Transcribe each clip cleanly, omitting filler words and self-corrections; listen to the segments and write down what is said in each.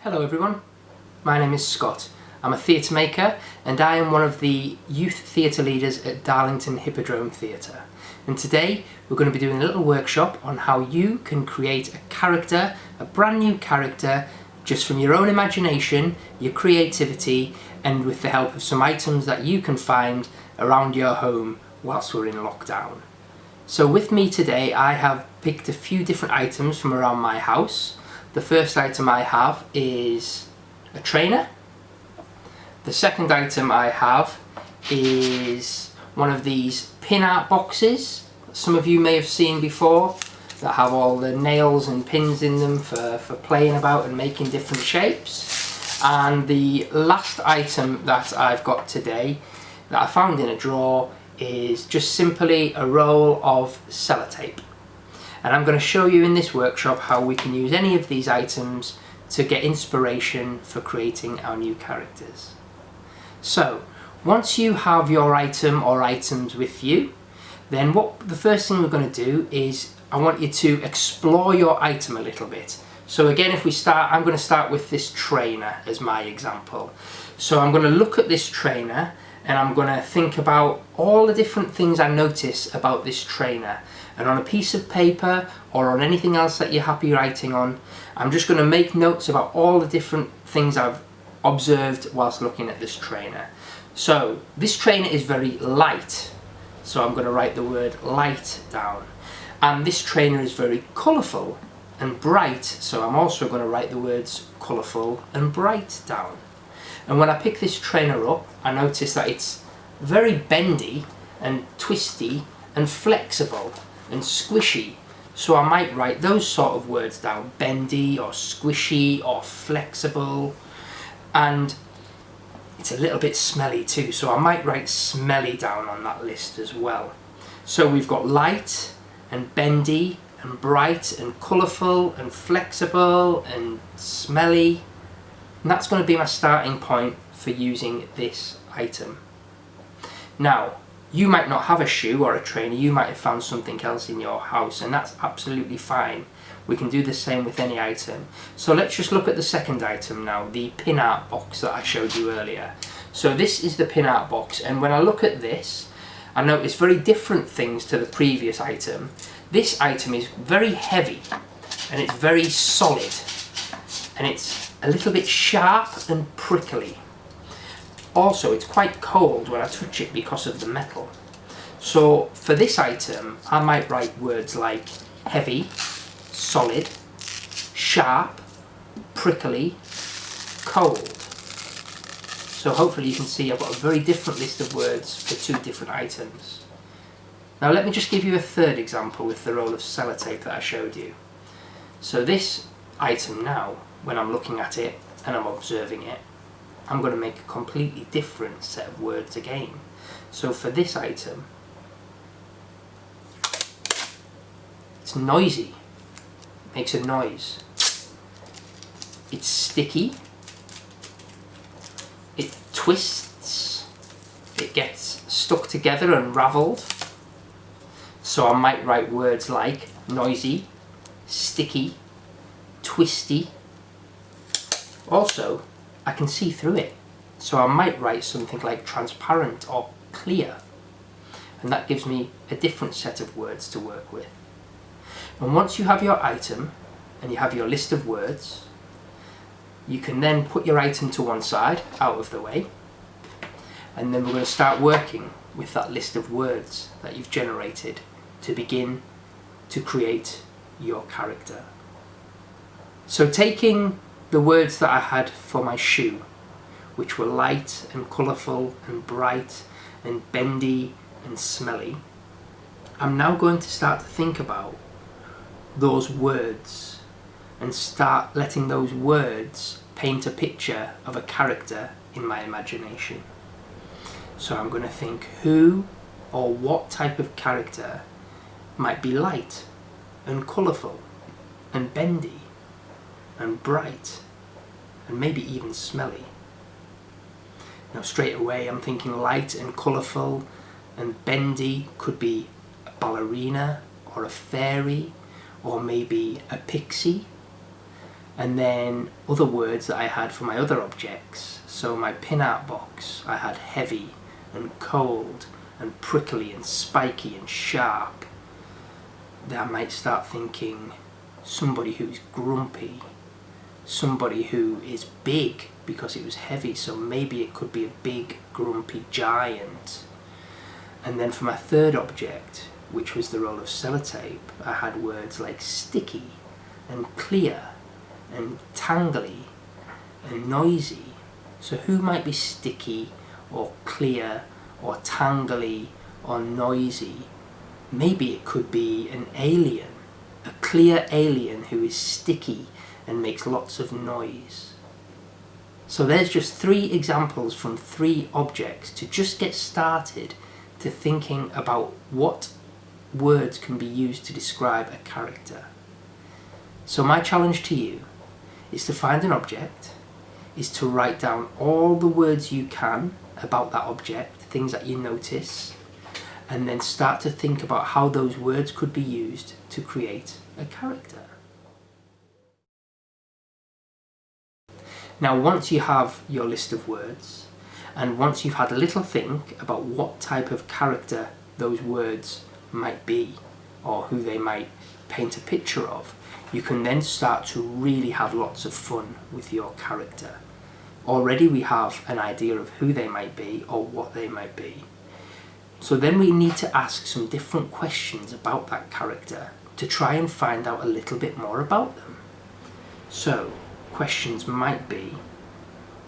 Hello everyone, my name is Scott. I'm a theatre maker and I am one of the youth theatre leaders at Darlington Hippodrome Theatre. And today we're going to be doing a little workshop on how you can create a character, a brand new character, just from your own imagination, your creativity, and with the help of some items that you can find around your home whilst we're in lockdown. So with me today I have picked a few different items from around my house. The first item I have is a trainer. The second item I have is one of these pin art boxes some of you may have seen before that have all the nails and pins in them for playing about and making different shapes. And the last item that I've got today that I found in a drawer is just simply a roll of sellotape. And I'm going to show you in this workshop how we can use any of these items to get inspiration for creating our new characters. So, once you have your item or items with you, then the first thing we're going to do is I want you to explore your item a little bit. So again, if we start, I'm going to start with this trainer as my example. So I'm going to look at this trainer and I'm going to think about all the different things I notice about this trainer. And on a piece of paper or on anything else that you're happy writing on, I'm just going to make notes about all the different things I've observed whilst looking at this trainer. So this trainer is very light, so I'm going to write the word light down. And this trainer is very colourful and bright, so I'm also going to write the words colourful and bright down. And when I pick this trainer up, I notice that it's very bendy and twisty and flexible and squishy. So I might write those sort of words down, bendy or squishy or flexible. And it's a little bit smelly too, so I might write smelly down on that list as well. So we've got light and bendy and bright and colourful and flexible and smelly. And that's going to be my starting point for using this item. Now, you might not have a shoe or a trainer, you might have found something else in your house, and that's absolutely fine. We can do the same with any item. So let's just look at the second item now, the pin art box that I showed you earlier. So this is the pin art box, and when I look at this, I notice very different things to the previous item. This item is very heavy, and it's very solid, and it's a little bit sharp and prickly. Also, it's quite cold when I touch it because of the metal. So for this item, I might write words like heavy, solid, sharp, prickly, cold. So hopefully you can see I've got a very different list of words for two different items. Now let me just give you a third example with the roll of sellotape that I showed you. So this item now, when I'm looking at it and I'm observing it, I'm going to make a completely different set of words again. So for this item, it's noisy, it makes a noise. It's sticky, it twists, it gets stuck together and ravelled. So I might write words like noisy, sticky, twisty. Also, I can see through it, so I might write something like transparent or clear, and that gives me a different set of words to work with. And once you have your item and you have your list of words, you can then put your item to one side, out of the way, and then we're going to start working with that list of words that you've generated to begin to create your character. So taking the words that I had for my shoe, which were light and colourful and bright and bendy and smelly, I'm now going to start to think about those words and start letting those words paint a picture of a character in my imagination. So I'm going to think who or what type of character might be light and colourful and bendy and bright and maybe even smelly. Now straight away I'm thinking light and colourful and bendy could be a ballerina or a fairy or maybe a pixie. And then other words that I had for my other objects. So my pin art box, I had heavy and cold and prickly and spiky and sharp. Then I might start thinking somebody who's grumpy, somebody who is big because it was heavy, so maybe it could be a big grumpy giant. And then for my third object, which was the roll of sellotape, I had words like sticky and clear and tangly and noisy. So who might be sticky or clear or tangly or noisy? Maybe it could be an alien, a clear alien who is sticky and makes lots of noise. So there's just 3 examples from 3 objects to just get started to thinking about what words can be used to describe a character. So my challenge to you is to find an object, is to write down all the words you can about that object, things that you notice, and then start to think about how those words could be used to create a character. Now, once you have your list of words, and once you've had a little think about what type of character those words might be, or who they might paint a picture of, you can then start to really have lots of fun with your character. Already we have an idea of who they might be or what they might be. So then we need to ask some different questions about that character to try and find out a little bit more about them. So questions might be,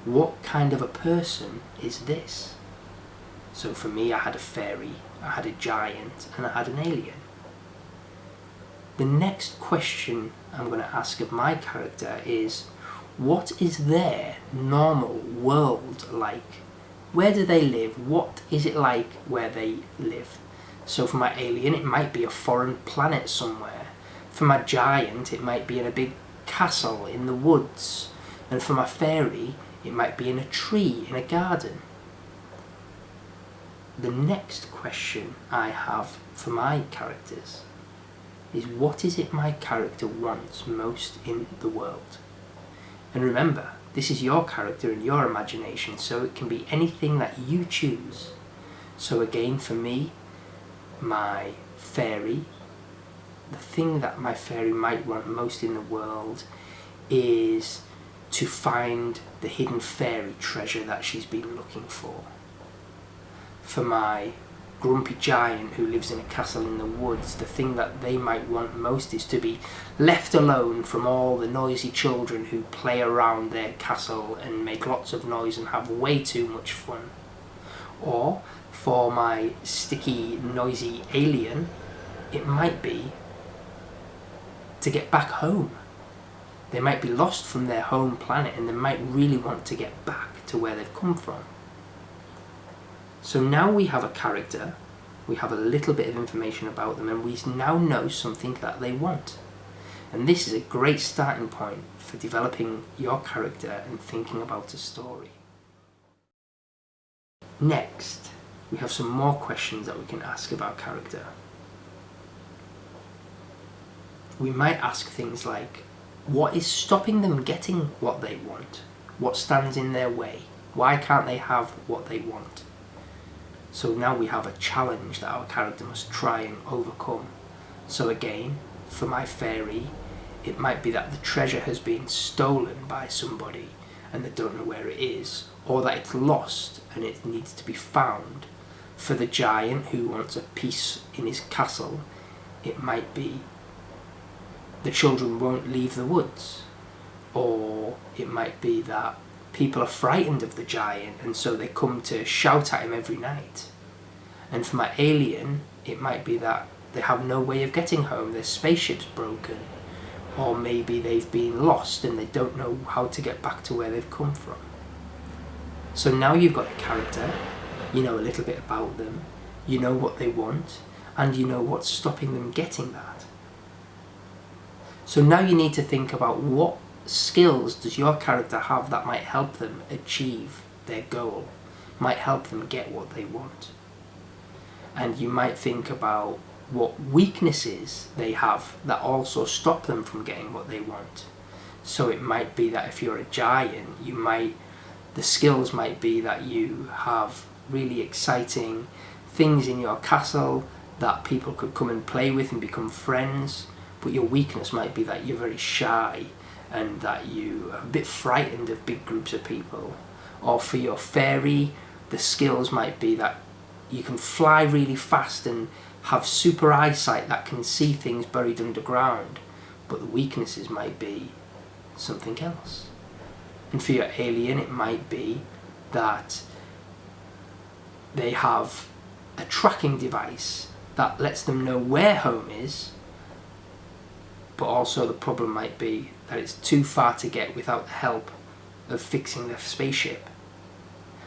what kind of a person is this? So for me, I had a fairy, I had a giant, and I had an alien. The next question I'm going to ask of my character is, what is their normal world like? Where do they live? What is it like where they live? So for my alien, it might be a foreign planet somewhere. For my giant, it might be in a big castle in the woods. And for my fairy, it might be in a tree in a garden. The next question I have for my characters is, what is it my character wants most in the world? And remember, this is your character and your imagination, so it can be anything that you choose. So again, for me, my fairy, the thing that my fairy might want most in the world is to find the hidden fairy treasure that she's been looking for. For my grumpy giant who lives in a castle in the woods, the thing that they might want most is to be left alone from all the noisy children who play around their castle and make lots of noise and have way too much fun. Or for my sticky, noisy alien, it might be to get back home. They might be lost from their home planet and they might really want to get back to where they've come from. So now we have a character, we have a little bit of information about them, and we now know something that they want. And this is a great starting point for developing your character and thinking about a story. Next, we have some more questions that we can ask about character. We might ask things like, what is stopping them getting what they want? What stands in their way? Why can't they have what they want? So now we have a challenge that our character must try and overcome. So again, for my fairy, it might be that the treasure has been stolen by somebody and they don't know where it is, or that it's lost and it needs to be found. For the giant who wants a piece in his castle, it might be the children won't leave the woods, or it might be that people are frightened of the giant and so they come to shout at him every night. And for my alien, it might be that they have no way of getting home, their spaceship's broken, or maybe they've been lost and they don't know how to get back to where they've come from. So now you've got a character, you know a little bit about them, you know what they want, and you know what's stopping them getting that. So now you need to think about what skills does your character have that might help them achieve their goal, might help them get what they want. And you might think about what weaknesses they have that also stop them from getting what they want. So it might be that if you're a giant, the skills might be that you have really exciting things in your castle that people could come and play with and become friends, but your weakness might be that you're very shy and that you are a bit frightened of big groups of people. Or for your fairy, the skills might be that you can fly really fast and have super eyesight that can see things buried underground, but the weaknesses might be something else. And for your alien, it might be that they have a tracking device that lets them know where home is, but also the problem might be that it's too far to get without the help of fixing their spaceship.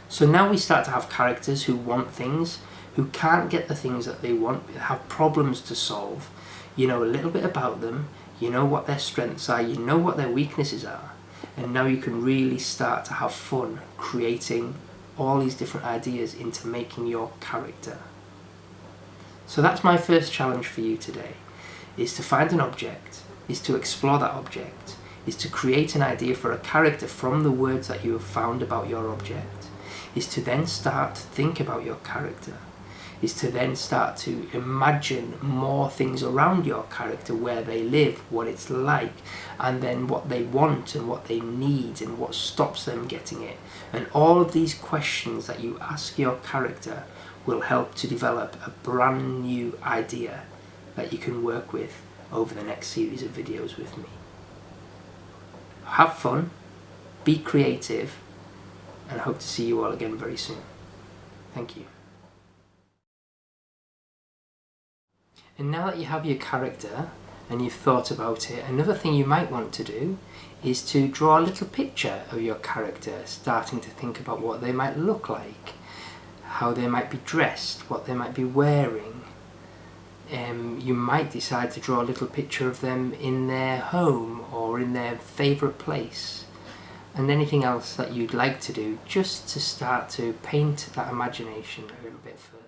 So now we start to have characters who want things, who can't get the things that they want, have problems to solve. You know a little bit about them, you know what their strengths are, you know what their weaknesses are, and now you can really start to have fun creating all these different ideas into making your character. So that's my first challenge for you today, is to find an object, is to explore that object, is to create an idea for a character from the words that you have found about your object, is to then start to think about your character, is to then start to imagine more things around your character, where they live, what it's like, and then what they want and what they need and what stops them getting it. And all of these questions that you ask your character will help to develop a brand new idea that you can work with over the next series of videos with me. Have fun, be creative, and I hope to see you all again very soon. Thank you. And now that you have your character and you've thought about it, another thing you might want to do is to draw a little picture of your character, starting to think about what they might look like, how they might be dressed, what they might be wearing. You might decide to draw a little picture of them in their home or in their favourite place, and anything else that you'd like to do just to start to paint that imagination a little bit further.